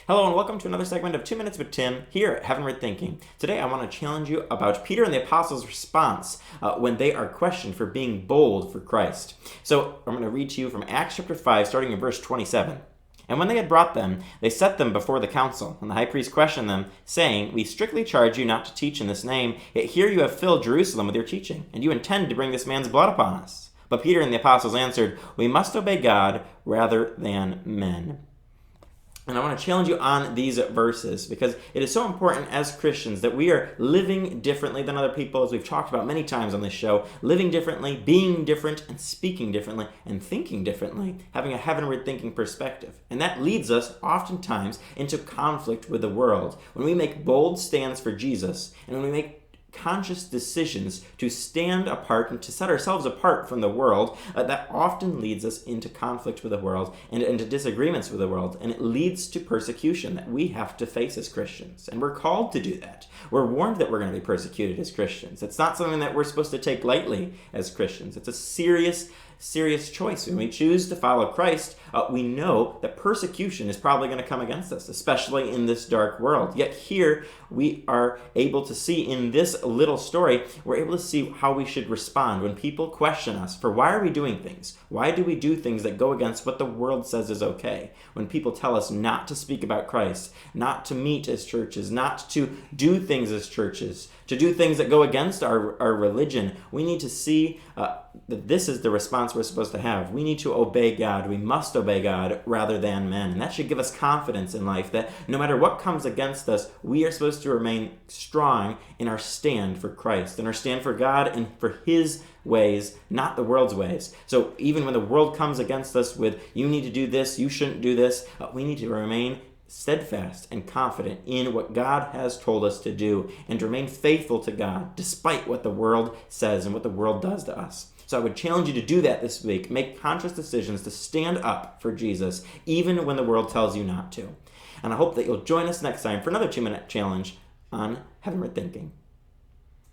Hello and welcome to another segment of 2 Minutes with Tim here at Heavenward Thinking. Today I want to challenge you about Peter and the Apostles' response when they are questioned for being bold for Christ. So I'm going to read to you from Acts chapter 5 starting in verse 27. And when they had brought them, they set them before the council. And the high priest questioned them, saying, We strictly charge you not to teach in this name, yet here you have filled Jerusalem with your teaching, and you intend to bring this man's blood upon us. But Peter and the apostles answered, We must obey God rather than men. And I want to challenge you on these verses because it is so important as Christians that we are living differently than other people, as we've talked about many times on this show, living differently, being different, and speaking differently, and thinking differently, having a heavenward thinking perspective. And that leads us oftentimes into conflict with the world. When we make bold stands for Jesus, and when we make conscious decisions to stand apart and to set ourselves apart from the world, that often leads us into conflict with the world and into disagreements with the world, and it leads to persecution that we have to face as Christians. And we're called to do that. We're warned that we're going to be persecuted as Christians. It's not something that we're supposed to take lightly as Christians. It's a serious choice. When we choose to follow Christ, we know that persecution is probably going to come against us, especially in this dark world. Yet here we are able to see in this little story, we're able to see how we should respond when people question us for why are we doing things? Why do we do things that go against what the world says is okay? When people tell us not to speak about Christ, not to meet as churches, not to do things as churches, to do things that go against our religion, we need to see that this is the response we're supposed to have. We need to obey God. We must obey God rather than men. And that should give us confidence in life that no matter what comes against us, we are supposed to remain strong in our stand for Christ, and our stand for God and for His ways, not the world's ways. So even when the world comes against us with, you need to do this, you shouldn't do this, we need to remain steadfast and confident in what God has told us to do and to remain faithful to God despite what the world says and what the world does to us. So I would challenge you to do that this week. Make conscious decisions to stand up for Jesus even when the world tells you not to. And I hope that you'll join us next time for another 2-minute challenge on Heavenward Thinking.